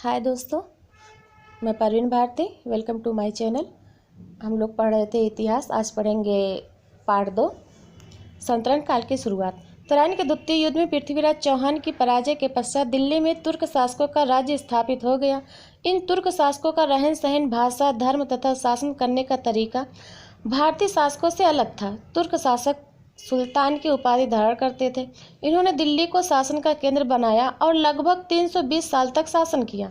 हाय दोस्तों, मैं Parveen Bharti. Welcome to my channel. हम लोग पढ़ रहे थे इतिहास। आज पढ़ेंगे पार्ट 2, सल्तनत काल की शुरुआत। तराइन के द्वितीय युद्ध में पृथ्वीराज चौहान की पराजय के पश्चात दिल्ली में तुर्क शासकों का राज्य स्थापित हो गया। इन तुर्क शासकों का रहन सहन, भाषा, धर्म तथा शासन करने का तरीका भारतीय शासकों से अलग था। तुर्क शासक सुल्तान की उपाधि धारण करते थे। इन्होंने दिल्ली को शासन का केंद्र बनाया और लगभग 320 साल तक शासन किया।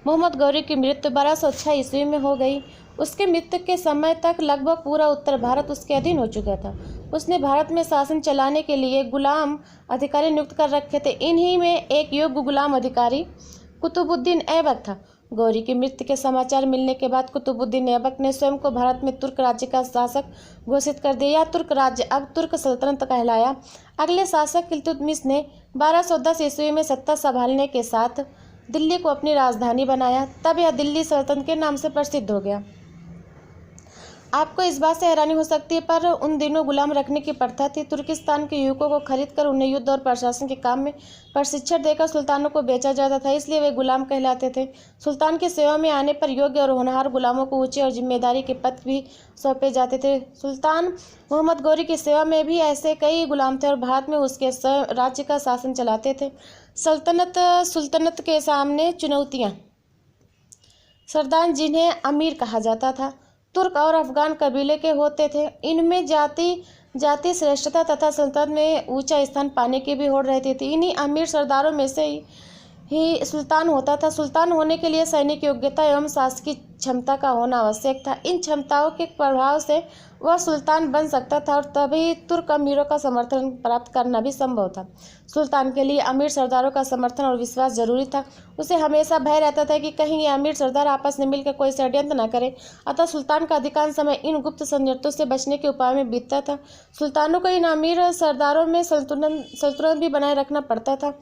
मोहम्मद गौरी की मृत्यु 1206 ईस्वी में हो गई। उसके मृत्यु के समय तक लगभग पूरा उत्तर भारत उसके अधीन हो चुका था। उसने भारत में शासन चलाने के लिए गुलाम अधिकारी नियुक्त कर रखे थे। इन्हीं में एक योग्य गुलाम अधिकारी कुतुबुद्दीन ऐबक था। गौरी की मृत्यु के समाचार मिलने के बाद कुतुबुद्दीन ऐबक ने स्वयं को भारत में तुर्क राज्य का शासक घोषित कर दिया। तुर्क राज्य अब तुर्क सल्तनत कहलाया। अगले शासक इल्तुतमिश ने 1210 ईस्वी में सत्ता संभालने के साथ दिल्ली को अपनी राजधानी बनाया। तब यह दिल्ली सल्तनत के नाम से प्रसिद्ध हो गया। आपको इस बात से हैरानी हो सकती है, पर उन दिनों गुलाम रखने की प्रथा थी। तुर्किस्तान के युवकों को खरीदकर उन्हें युद्ध और प्रशासन के काम में प्रशिक्षण देकर सुल्तानों को बेचा जाता था, इसलिए वे गुलाम कहलाते थे। सुल्तान की सेवा में आने पर योग्य और होनहार गुलामों को ऊंचे और जिम्मेदारी के पद भी सौंपे जाते थे। सुल्तान मोहम्मद गौरी की सेवा में भी ऐसे कई गुलाम थे और भारत में उसके राज्य का शासन चलाते थे। सुल्तनत के सामने चुनौतियाँ। सरदार, जिन्हें अमीर कहा जाता था, तुर्क और अफगान कबीले के होते थे। इनमें जाति श्रेष्ठता तथा सल्तनत में ऊंचा स्थान पाने की भी होड़ रहती थी। इन्हीं अमीर सरदारों में से ही सुल्तान होता था। सुल्तान होने के लिए सैनिक योग्यता एवं शासकीय क्षमता का होना आवश्यक था। इन क्षमताओं के प्रभाव से वह सुल्तान बन सकता था और तभी तुर्क अमीरों का समर्थन प्राप्त करना भी संभव था। सुल्तान के लिए अमीर सरदारों का समर्थन और विश्वास जरूरी था। उसे हमेशा भय रहता था कि कहीं ये अमीर सरदार आपस में मिलकर कोई षड्यंत्र न करे। अतः सुल्तान का अधिकांश समय इन गुप्त षड्यंत्रों से बचने के उपाय में बीतता था। सुल्तानों को इन अमीर सरदारों में संतुलन भी बनाए रखना पड़ता था।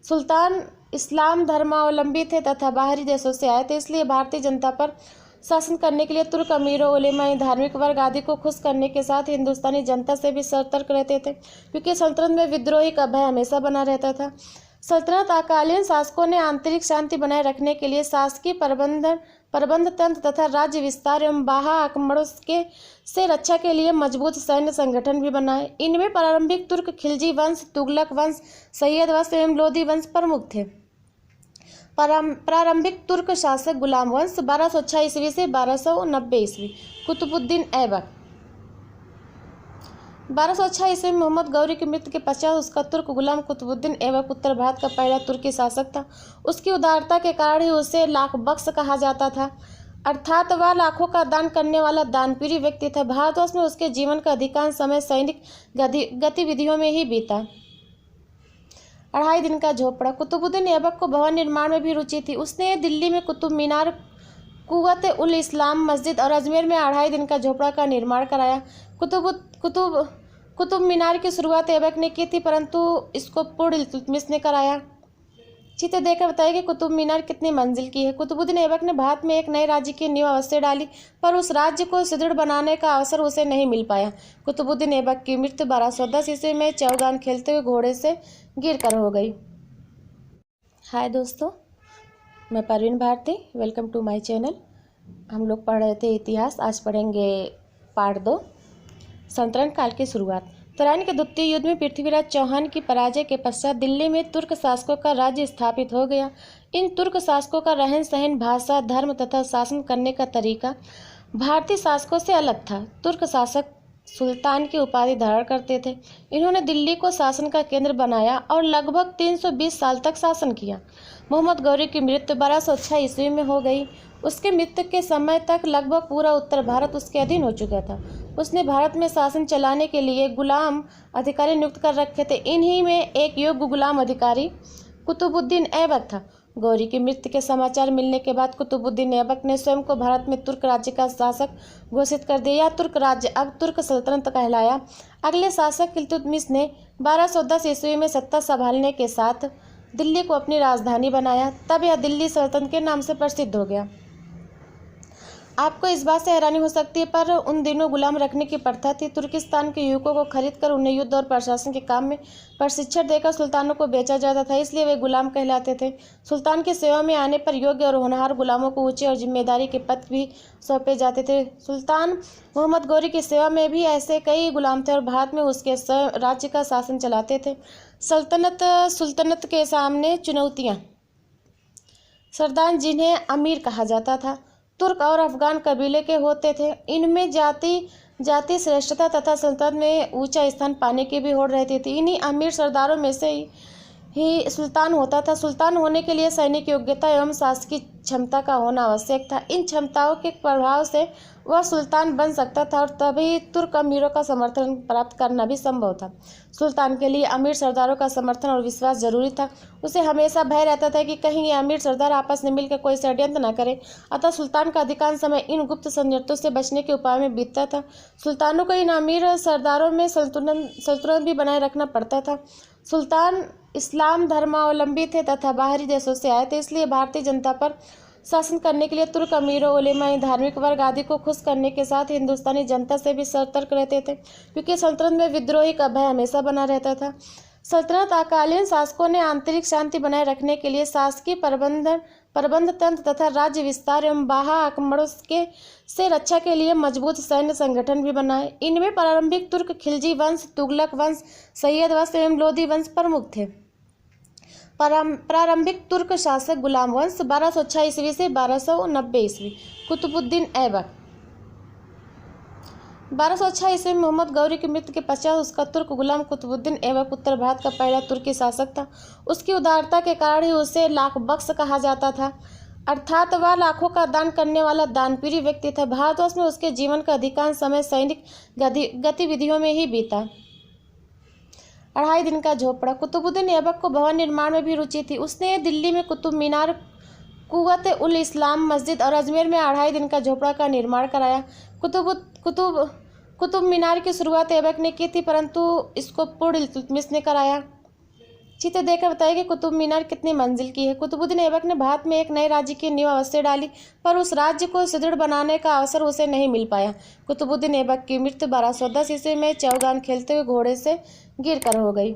सुल्तान इस्लाम धर्मावलंबी थे तथा बाहरी देशों से आए थे, इसलिए भारतीय जनता पर शासन करने के लिए तुर्क अमीरों, उलेमा, धार्मिक वर्ग आदि को खुश करने के साथ हिंदुस्तानी जनता से भी सतर्क रहते थे, क्योंकि सल्तनत में विद्रोही का भय हमेशा बना रहता था। सल्तनत कालीन शासकों ने आंतरिक शांति बनाए रखने के लिए शासकीय प्रबंध तंत्र तथा राज्य विस्तार एवं बाह्य आक्रमणों से रक्षा के लिए मजबूत सैन्य संगठन भी बनाए। इनमें प्रारंभिक तुर्क खिलजी वंश, तुगलक वंश, सैयद वंश एवं लोदी वंश प्रमुख थे। प्रारंभिक तुर्क शासक गुलाम वंश 1206 ईस्वी से 1290 ईस्वी। कुतुबुद्दीन ऐबक 1206 ईस्वी में मोहम्मद गौरी की मृत्यु के पश्चात उसका तुर्क गुलाम कुतुबुद्दीन ऐबक उत्तर भारत का पहला तुर्की शासक था। उसकी उदारता के कारण ही उसे लाख बख्श कहा जाता था, अर्थात वह लाखों का दान करने वाला दानप्रिय व्यक्ति था। भारतवर्ष में उसके जीवन का अधिकांश समय सैनिक गतिविधियों में ही बीता। 2.5 दिन का झोपड़ा। कुतुबुद्दीन ऐबक को भवन निर्माण में भी रुचि थी। उसने दिल्ली में कुतुब मीनार, कुव्वत-उल-इस्लाम मस्जिद और अजमेर में 2.5 दिन का झोपड़ा का निर्माण कराया। कुतुब मीनार की शुरुआत ऐबक ने की थी, परंतु इसको पूर्ण इल्तुतमिश ने कराया। चित्र देखकर बताइए कि कुतुब मीनार कितनी मंजिल की है। कुतुबुद्दीन ऐबक ने भारत में एक नए राज्य की नींव अवश्य डाली, पर उस राज्य को सुदृढ़ बनाने का अवसर उसे नहीं मिल पाया। कुतुबुद्दीन ऐबक की मृत्यु 1210 ईस्वी में चौगान खेलते हुए घोड़े से गिरकर हो गई। हाय दोस्तों, मैं Parveen Bharti. Welcome to my channel. हम लोग पढ़ रहे थे इतिहास। आज पढ़ेंगे पार्ट 2, सल्तनत काल की शुरुआत। तराइन के द्वितीय युद्ध में पृथ्वीराज चौहान की पराजय के पश्चात दिल्ली में तुर्क शासकों का राज्य स्थापित हो गया। इन तुर्क शासकों का रहन सहन, भाषा, धर्म तथा शासन करने का तरीका भारतीय शासकों से अलग था। तुर्क शासक सुल्तान की उपाधि धारण करते थे। इन्होंने दिल्ली को शासन का केंद्र बनाया और लगभग 320 साल तक शासन किया। मोहम्मद गौरी की मृत्यु 1206 ईस्वी में हो गई। उसके मृत्यु के समय तक लगभग पूरा उत्तर भारत उसके अधीन हो चुका था। उसने भारत में शासन चलाने के लिए गुलाम अधिकारी नियुक्त कर रखे थे। इन्हीं में एक योग्य गुलाम अधिकारी कुतुबुद्दीन ऐबक था। गौरी की मृत्यु के समाचार मिलने के बाद कुतुबुद्दीन ऐबक ने स्वयं को भारत में तुर्क राज्य का शासक घोषित कर दिया। तुर्क राज्य अब तुर्क सल्तनत कहलाया। अगले शासक इल्तुतमिश ने 1210 ईस्वी में सत्ता संभालने के साथ दिल्ली को अपनी राजधानी बनाया। तब यह दिल्ली सल्तनत के नाम से प्रसिद्ध हो गया। आपको इस बात से हैरानी हो सकती है, पर उन दिनों गुलाम रखने की प्रथा थी। तुर्किस्तान के युवकों को खरीदकर उन्हें युद्ध और प्रशासन के काम में प्रशिक्षण देकर सुल्तानों को बेचा जाता था, इसलिए वे गुलाम कहलाते थे। सुल्तान की सेवा में आने पर योग्य और होनहार गुलामों को ऊंचे और जिम्मेदारी के पद भी सौंपे जाते थे। सुल्तान मोहम्मद गौरी की सेवा में भी ऐसे कई गुलाम थे और भारत में उसके राज्य का शासन चलाते थे। सुल्तनत के सामने चुनौतियाँ। सरदार, जिन्हें अमीर कहा जाता था, तुर्क और अफगान कबीले के होते थे। इनमें जाति श्रेष्ठता तथा सल्तनत में ऊंचा स्थान पाने की भी होड़ रहती थी। इन्हीं अमीर सरदारों में से ही सुल्तान होता था। सुल्तान होने के लिए सैनिक योग्यता एवं शासकीय क्षमता का होना आवश्यक था। इन क्षमताओं के प्रभाव से वह सुल्तान बन सकता था और तभी तुर्क अमीरों का समर्थन प्राप्त करना भी संभव था। सुल्तान के लिए अमीर सरदारों का समर्थन और विश्वास जरूरी था। उसे हमेशा भय रहता था कि कहीं ये अमीर सरदार आपस में मिलकर कोई षड्यंत्र न करे। अतः सुल्तान का अधिकांश समय इन गुप्त षड्यंत्रों से बचने के उपाय में बीतता था। सुल्तानों को इन अमीर सरदारों में संतुलन भी बनाए रखना पड़ता था। सुल्तान इस्लाम धर्मावलंबी थे तथा बाहरी देशों से आए थे, इसलिए भारतीय जनता पर शासन करने के लिए तुर्क अमीरों, उलेमा, धार्मिक वर्ग आदि को खुश करने के साथ हिंदुस्तानी जनता से भी सतर्क रहते थे, क्योंकि सल्तनत में विद्रोही का भय हमेशा बना रहता था। सल्तनत कालीन शासकों ने आंतरिक शांति बनाए रखने के लिए शासकीय प्रबंध तंत्र तथा राज्य विस्तार एवं बाह्य आक्रमणों से रक्षा के लिए मजबूत सैन्य संगठन भी बनाए। इनमें प्रारंभिक तुर्क खिलजी वंश, तुगलक वंश, सैयद वंश एवं लोदी वंश प्रमुख थे। प्रारंभिक तुर्क शासक गुलाम वंश 1206 ईस्वी से 1290 ईस्वी। कुतुबुद्दीन ऐबक 1206 ईस्वी में मोहम्मद गौरी की मृत्यु के पश्चात उसका तुर्क गुलाम कुतुबुद्दीन ऐबक उत्तर भारत का पहला तुर्की शासक था। उसकी उदारता के कारण ही उसे लाख बख्श कहा जाता था, अर्थात वह लाखों का दान करने वाला दानप्रिय व्यक्ति था। भारतवर्ष में उसके जीवन का अधिकांश समय सैनिक गतिविधियों में ही बीता। 2.5 दिन का झोपड़ा। कुतुबुद्दीन ऐबक को भवन निर्माण में भी रुचि थी। उसने दिल्ली में कुतुब मीनार, कुव्वत उल इस्लाम मस्जिद और अजमेर में 2.5 दिन का झोपड़ा का निर्माण कराया। कुतुब मीनार की शुरुआत ऐबक ने की थी, परंतु इसको पूर्ण इल्तुतमिश ने कराया। चित्र देखकर बताइए कि कुतुब मीनार कितनी मंजिल की है। कुतुबुद्दीन ऐबक ने भारत में एक नए राज्य की नींव अवश्य डाली, पर उस राज्य को सुदृढ़ बनाने का अवसर उसे नहीं मिल पाया। कुतुबुद्दीन ऐबक की मृत्यु 1210 ईस्वी में चौगान खेलते हुए घोड़े से गिरकर हो गई।